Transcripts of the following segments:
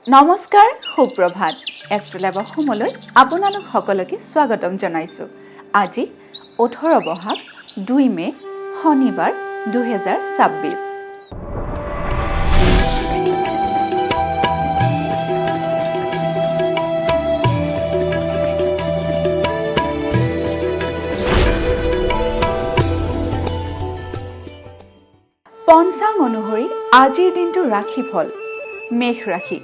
নমস্কাৰ সুপ্ৰভাত এষ্ট্ৰলাইভ অসমলৈ আপোনালোক সকলোকে স্বাগতম জনাইছোঁ। আজি 18 বহাগ 2 মে শনিবাৰ 2026। পঞ্চাং অনুসৰি আজিৰ দিনটো ৰাশিফল মেঘ ৰাশি।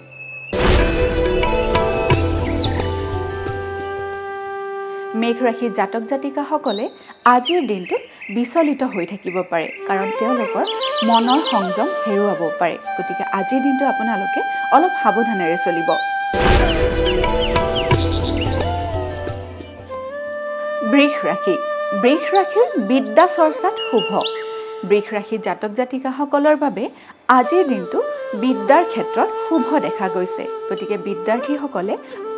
মেঘ ৰাশিৰ জাতক জাতিকাসকলে আজিৰ দিনটোত বিচলিত হৈ থাকিব পাৰে, কাৰণ তেওঁলোকৰ মনৰ সংযম হেৰুৱাব পাৰে। গতিকে আজিৰ দিনটো আপোনালোকে অলপ সাৱধানেৰে চলিব। বৃষ ৰাশি। বৃষ ৰাশিৰ বিদ্যা চৰ্চাত শুভ। বৃষ ৰাশিৰ জাতক জাতিকাসকলৰ বাবে আজিৰ দিনটো বিদ্যাৰ ক্ষেত্ৰত শুভ দেখা গৈছে। গতিকে বিদ্যাৰ্থীসকলে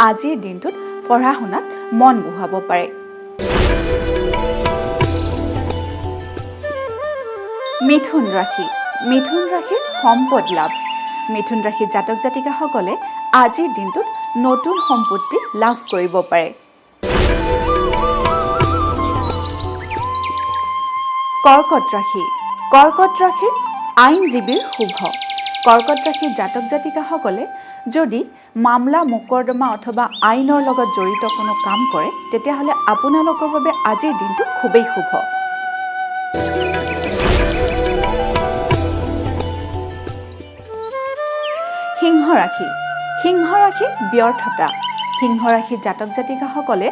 আজিৰ দিনটোত পঢ়া শুনাত মন বহাব পাৰে। মিথুন ৰাশি। মিথুন ৰাশিৰ সম্পদ লাভ। মিথুন ৰাশিৰ জাতক জাতিকাসকলে আজিৰ দিনটোত নতুন সম্পত্তি লাভ কৰিব পাৰে। কৰ্কট ৰাশি। কৰ্কট ৰাশিৰ আইনজীৱীৰ শুভ। কৰ্কট ৰাশিৰ জাতক জাতিকাসকলে যদি মামলা মোকৰ্দমা অথবা আইনৰ লগত জড়িত কোনো কাম কৰে, তেতিয়াহ'লে আপোনালোকৰ বাবে আজিৰ দিনটো খুবেই শুভ। সিংহ ৰাশি। সিংহ ৰাশিৰ ব্যৰ্থতা। সিংহ ৰাশিৰ জাতক জাতিকাসকলে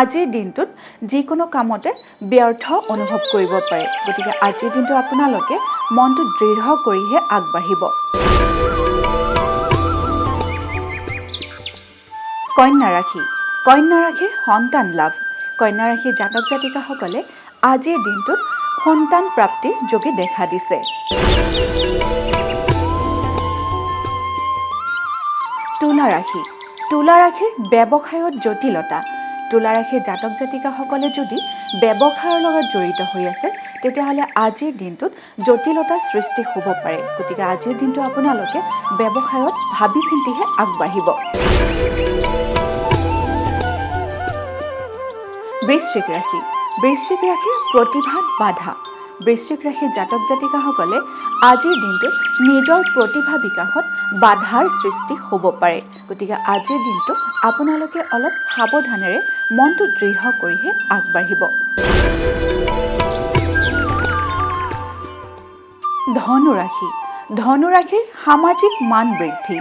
আজিৰ দিনটোত যিকোনো কামতে ব্যৰ্থ অনুভৱ কৰিব পাৰে। গতিকে আজিৰ দিনটো আপোনালোকে মনটো দৃঢ় কৰিহে আগবাঢ়িব। কন্যা ৰাশি। কন্যা ৰাশিৰ সন্তান লাভ। কন্যা ৰাশিৰ জাতক জাতিকাসকলে আজিৰ দিনটোত সন্তান প্ৰাপ্তিৰ যোগে দেখা দিছে। তুলা ৰাশি। তুলা ৰাশিৰ ব্যৱসায়ত জটিলতা। তুলা ৰাশিৰ জাতক জাতিকাসকলে যদি ব্যৱসায়ৰ লগত জড়িত হৈ আছে, তেতিয়াহ'লে আজিৰ দিনটোত জটিলতাৰ সৃষ্টি হ'ব পাৰে। গতিকে আজিৰ দিনটো আপোনালোকে ব্যৱসায়ত ভাবি চিন্তিহে আগবাঢ়িব। বৃশ্চিক ৰাশি। বৃশ্চিক ৰাশিৰ প্ৰতিভাত বাধা। বৃশ্চিক ৰাশিৰ জাতক জাতিকাসকলে আজিৰ দিনটোত নিজৰ প্ৰতিভা বিকাশত বাধাৰ সৃষ্টি হ'ব পাৰে। গতিকে আজিৰ দিনটো আপোনালোকে অলপ সাৱধানেৰে মনটো দৃঢ় কৰিহে আগবাঢ়িব। ধনু ৰাশি। ধনু ৰাশিৰ সামাজিক মান বৃদ্ধি।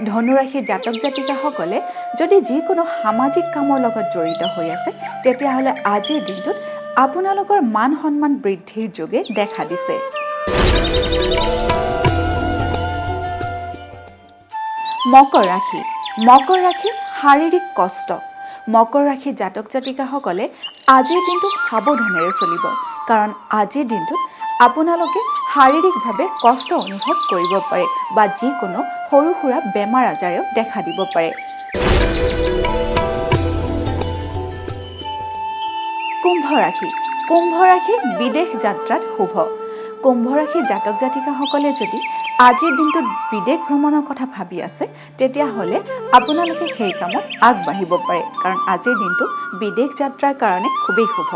ধনু ৰাশিৰ জাতক জাতিকাসকলে যদি যিকোনো সামাজিক কামৰ লগত জড়িত হৈ আছে, তেতিয়াহ'লে আজিৰ দিনটোত আপোনালোকৰ মান সন্মান বৃদ্ধিৰ যোগে দেখা দিছে। মকৰ ৰাশি। মকৰ ৰাশিৰ শাৰীৰিক কষ্ট। মকৰ ৰাশিৰ জাতক জাতিকাসকলে আজিৰ দিনটো সাৱধানেৰে চলিব, কাৰণ আজিৰ দিনটোত আপোনালোকে শাৰীৰিকভাৱে কষ্ট অনুভৱ কৰিব পাৰে বা যিকোনো সৰু সুৰা বেমাৰ আজাৰেও দেখা দিব পাৰে। কুম্ভ ৰাশি। কুম্ভ ৰাশিৰ বিদেশ যাত্ৰাত শুভ। কুম্ভ ৰাশিৰ জাতক জাতিকাসকলে যদি আজিৰ দিনটোত বিদেশ ভ্ৰমণৰ কথা ভাবি আছে, তেতিয়াহ'লে আপোনালোকে সেই কামত আগবাঢ়িব পাৰে, কাৰণ আজিৰ দিনটো বিদেশ যাত্ৰাৰ কাৰণে খুবেই শুভ।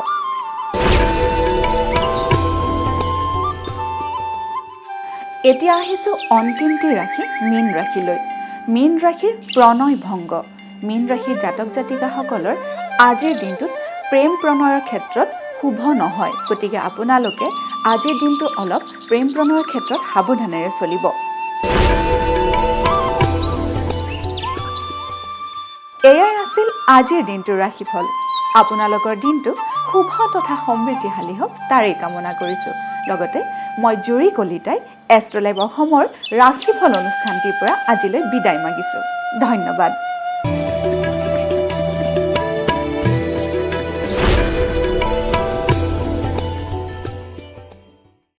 এতিয়া আহিছোঁ অন্তিমটি ৰাশি মীন ৰাশিলৈ। মীন ৰাশিৰ প্ৰণয় ভংগ। মীন ৰাশিৰ জাতক জাতিকাসকলৰ আজিৰ দিনটোত প্ৰেম প্ৰণয়ৰ ক্ষেত্ৰত শুভ নহয়। গতিকে আপোনালোকে আজিৰ দিনটো অলপ প্ৰেম প্ৰণয়ৰ ক্ষেত্ৰত সাৱধানেৰে চলিব। এয়াই আছিল আজিৰ দিনটোৰ ৰাশিফল। আপোনালোকৰ দিনটো শুভ তথা সমৃদ্ধিশালী হওক, তাৰেই কামনা কৰিছোঁ। লগতে মই জুৰি কলিতাই এষ্ট্ৰলাইভ অসমৰ ৰাশিফল অনুষ্ঠানটিৰ পৰা আজিলৈ বিদায় মাগিছোঁ। ধন্যবাদ।